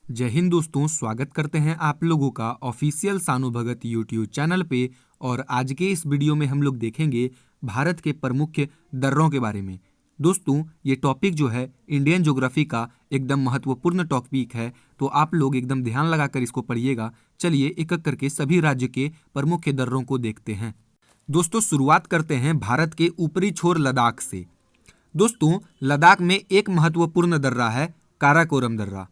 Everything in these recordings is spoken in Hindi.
जय हिंद दोस्तों, स्वागत करते हैं आप लोगों का ऑफिशियल सानू भगत यूट्यूब चैनल पे। और आज के इस वीडियो में हम लोग देखेंगे भारत के प्रमुख दर्रों के बारे में। दोस्तों, ये टॉपिक जो है इंडियन ज्योग्राफी का एकदम महत्वपूर्ण टॉपिक है, तो आप लोग एकदम ध्यान लगाकर इसको पढ़िएगा। चलिए एक एक करके सभी राज्य के प्रमुख दर्रों को देखते हैं। दोस्तों, शुरुआत करते हैं भारत के ऊपरी छोर लद्दाख से। दोस्तों, लद्दाख में एक महत्वपूर्ण दर्रा है काराकोरम दर्रा,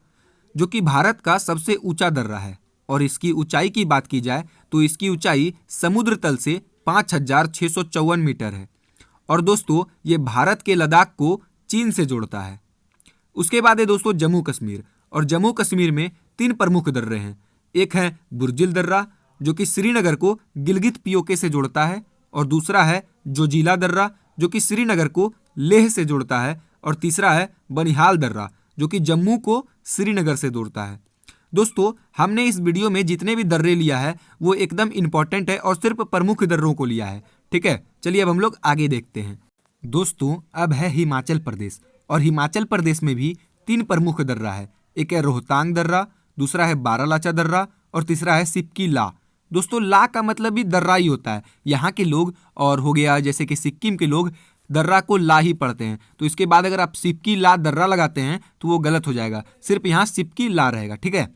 जो कि भारत का सबसे ऊंचा दर्रा है। और इसकी ऊंचाई की बात की जाए तो इसकी ऊंचाई समुद्र तल से 5,654 मीटर है। और दोस्तों, ये भारत के लद्दाख को चीन से जोड़ता है। उसके बाद है दोस्तों जम्मू कश्मीर। और जम्मू कश्मीर में तीन प्रमुख दर्रे हैं। एक है बुर्जिल दर्रा, जो कि श्रीनगर को गिलगित पीओके से जोड़ता है। और दूसरा है जोजिला दर्रा, जो कि श्रीनगर को लेह से जोड़ता है। और तीसरा है बनिहाल दर्रा, जो कि जम्मू को श्रीनगर से जोड़ता है। दोस्तों, हमने इस वीडियो में जितने भी दर्रे लिया है वो एकदम इंपॉर्टेंट है और सिर्फ प्रमुख दर्रों को लिया है। ठीक है, चलिए अब हम लोग आगे देखते हैं। दोस्तों, अब है हिमाचल प्रदेश। और हिमाचल प्रदेश में भी तीन प्रमुख दर्रा है। एक है रोहतांग दर्रा, दूसरा है बारालाचा दर्रा और तीसरा है सिपकी ला। दोस्तों, ला का मतलब भी दर्रा ही होता है। यहाँ के लोग और हो गया जैसे कि सिक्किम के लोग दर्रा को ला ही पढ़ते हैं। तो इसके बाद अगर आप सिपकी ला दर्रा लगाते हैं तो वो गलत हो जाएगा, सिर्फ यहाँ सिपकी ला रहेगा। ठीक है,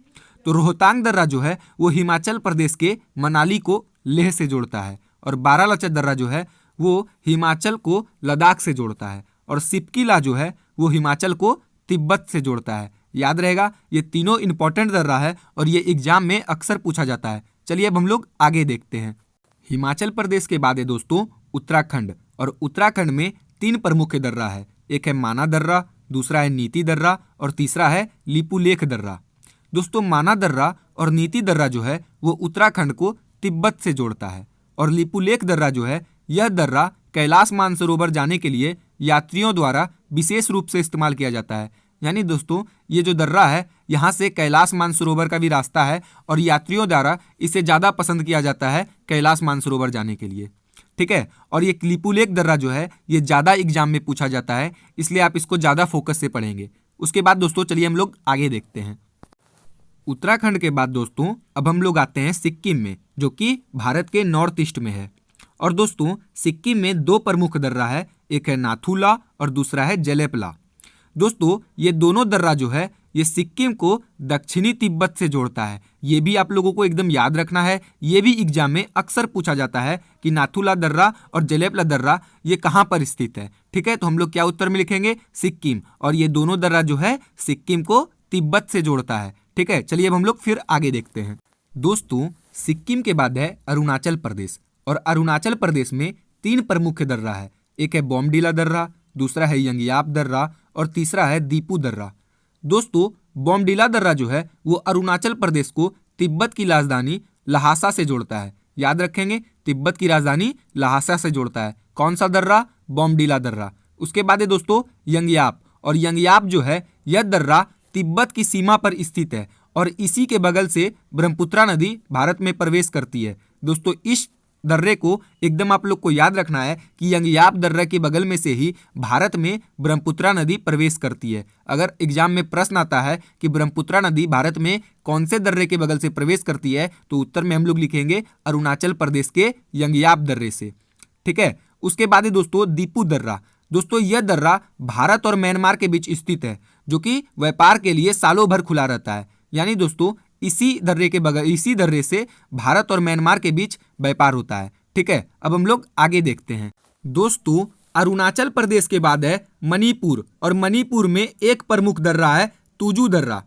तो रोहतांग दर्रा जो है वो हिमाचल प्रदेश के मनाली को लेह से जोड़ता है। और बारालाचा दर्रा जो है वो हिमाचल को लद्दाख से जोड़ता है। और सिपकी ला जो है वो हिमाचल को तिब्बत से जोड़ता है। याद रहेगा, ये तीनों इंपॉर्टेंट दर्रा है और ये एग्जाम में अक्सर पूछा जाता है। चलिए अब हम लोग आगे देखते हैं। हिमाचल प्रदेश के बाद है दोस्तों उत्तराखंड। और उत्तराखंड में तीन प्रमुख दर्रा है। एक है माना दर्रा, दूसरा है नीति दर्रा और तीसरा है लिपुलेख दर्रा। दोस्तों, माना दर्रा और नीति दर्रा जो है वो उत्तराखंड को तिब्बत से जोड़ता है। और लिपुलेख दर्रा जो है यह दर्रा कैलाश मानसरोवर जाने के लिए यात्रियों द्वारा विशेष रूप से इस्तेमाल किया जाता है। यानी दोस्तों, ये जो दर्रा है यहाँ से कैलाश मानसरोवर का भी रास्ता है और यात्रियों द्वारा इसे ज़्यादा पसंद किया जाता है कैलाश मानसरोवर जाने के लिए। ठीक है, और ये लिपुलेख दर्रा जो है ये ज़्यादा एग्जाम में पूछा जाता है, इसलिए आप इसको ज़्यादा फोकस से पढ़ेंगे। उसके बाद दोस्तों चलिए हम लोग आगे देखते हैं। उत्तराखंड के बाद दोस्तों अब हम लोग आते हैं सिक्किम में, जो कि भारत के नॉर्थ ईस्ट में है। और दोस्तों, सिक्किम में दो प्रमुख दर्रा है। एक है नाथुला और दूसरा है जेलेपला। दोस्तों, ये दोनों दर्रा जो है ये सिक्किम को दक्षिणी तिब्बत से जोड़ता है। ये भी आप लोगों को एकदम याद रखना है, ये भी एग्जाम में अक्सर पूछा जाता है कि नाथुला दर्रा और जेलेपला दर्रा ये कहाँ पर स्थित है। ठीक है, तो हम लोग क्या उत्तर में लिखेंगे? सिक्किम। और ये दोनों दर्रा जो है सिक्किम को तिब्बत से जोड़ता है। ठीक है, चलिए अब हम लोग फिर आगे देखते हैं। दोस्तों, सिक्किम के बाद है अरुणाचल प्रदेश। और अरुणाचल प्रदेश में तीन प्रमुख दर्रा है। एक है बोमडिला दर्रा, दूसरा है यंगयाप दर्रा और तीसरा है दीपू दर्रा। दोस्तों, बोमडिला दर्रा जो है वो अरुणाचल प्रदेश को तिब्बत की राजधानी लहासा से जोड़ता है। याद रखेंगे, तिब्बत की राजधानी लहासा से जोड़ता है। कौन सा दर्रा? बोमडिला दर्रा। उसके बाद है दोस्तों यंगयाप। और यंगयाप जो है यह दर्रा तिब्बत की सीमा पर स्थित है और इसी के बगल से ब्रह्मपुत्रा नदी भारत में प्रवेश करती है। दोस्तों, इस दर्रे को एकदम आप लोग को याद रखना है कि यंगयाप दर्रे के बगल में से ही भारत में ब्रह्मपुत्रा नदी प्रवेश करती है। अगर एग्जाम में प्रश्न आता है कि ब्रह्मपुत्रा नदी भारत में कौन से दर्रे के बगल से प्रवेश करती है, तो उत्तर में हम लोग लिखेंगे अरुणाचल प्रदेश के यंगयाप दर्रे से। ठीक है, उसके बाद है दोस्तों दीपू दर्रा। दोस्तों, यह दर्रा भारत और म्यांमार के बीच स्थित है, जो कि व्यापार के लिए सालों भर खुला रहता है। यानी दोस्तों, इसी दर्रे से भारत और म्यांमार के बीच व्यापार होता है। ठीक है, अब हम लोग आगे देखते हैं। दोस्तों, अरुणाचल प्रदेश के बाद है मणिपुर। और मणिपुर में एक प्रमुख दर्रा है तुजू दर्रा।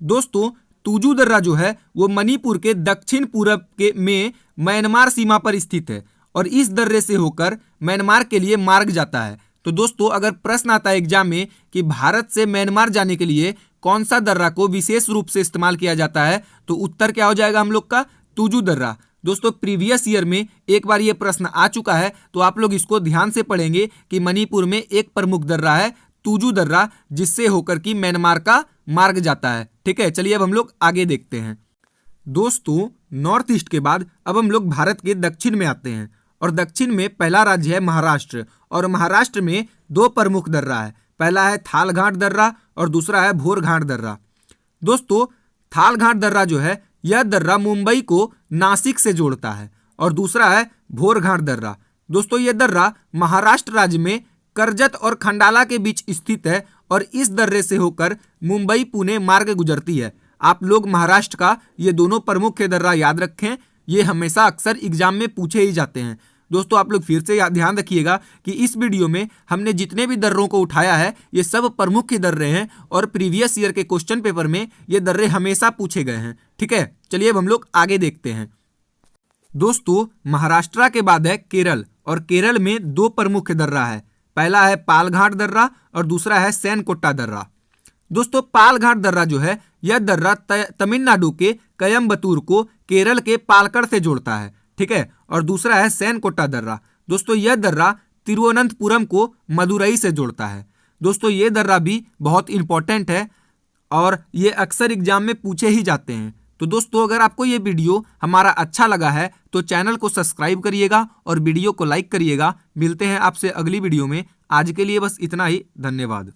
दोस्तों, तुजू दर्रा जो है वो मणिपुर के दक्षिण पूरब के में म्यांमार सीमा पर स्थित है और इस दर्रे से होकर म्यांमार के लिए मार्ग जाता है। तो दोस्तों, अगर प्रश्न आता है एग्जाम में कि भारत से म्यांमार जाने के लिए कौन सा दर्रा को विशेष रूप से इस्तेमाल किया जाता है, तो उत्तर क्या हो जाएगा हम लोग का? तुजू दर्रा। दोस्तों, प्रीवियस ईयर में एक बार ये प्रश्न आ चुका है, तो आप लोग इसको ध्यान से पढ़ेंगे कि मणिपुर में एक प्रमुख दर्रा है तुजू दर्रा, जिससे होकर कि म्यांमार का मार्ग जाता है। ठीक है, चलिए अब हम लोग आगे देखते हैं। दोस्तों, नॉर्थ ईस्ट के बाद अब हम लोग भारत के दक्षिण में आते हैं। और दक्षिण में पहला राज्य है महाराष्ट्र। और महाराष्ट्र में दो प्रमुख दर्रा है। पहला है थाल घाट दर्रा और दूसरा है भोर घाट दर्रा। दोस्तों, थालघाट दर्रा जो है यह दर्रा मुंबई को नासिक से जोड़ता है। और दूसरा है भोरघाट दर्रा। दोस्तों ये दर्रा महाराष्ट्र राज्य में कर्जत और खंडाला के बीच स्थित है और इस दर्रे से होकर मुंबई पुणे मार्ग गुजरती है। आप लोग महाराष्ट्र का ये दोनों प्रमुख दर्रा याद रखें, ये हमेशा अक्सर एग्जाम में पूछे ही जाते हैं। दोस्तों आप लोग फिर से ध्यान रखिएगा कि इस वीडियो में हमने जितने भी दर्रों को उठाया है ये सब प्रमुख दर्रे हैं और प्रीवियस ईयर के क्वेश्चन पेपर में ये दर्रे हमेशा पूछे गए हैं। ठीक है, चलिए अब हम लोग आगे देखते हैं। दोस्तों महाराष्ट्र के बाद है केरल और केरल में दो प्रमुख दर्रा है। पहला है पालघाट दर्रा और दूसरा है सैनकोट्टा दर्रा। दोस्तों पालघाट दर्रा जो है यह दर्रा तमिलनाडु के कोयम्बटूर को केरल के पालक्कड़ से जोड़ता है। ठीक है, और दूसरा है सैनकोट्टा दर्रा। दोस्तों यह दर्रा तिरुवनंतपुरम को मदुरई से जोड़ता है। दोस्तों ये दर्रा भी बहुत इंपॉर्टेंट है और ये अक्सर एग्जाम में पूछे ही जाते हैं। तो दोस्तों अगर आपको ये वीडियो हमारा अच्छा लगा है तो चैनल को सब्सक्राइब करिएगा और वीडियो को लाइक करिएगा। मिलते हैं आपसे अगली वीडियो में। आज के लिए बस इतना ही। धन्यवाद।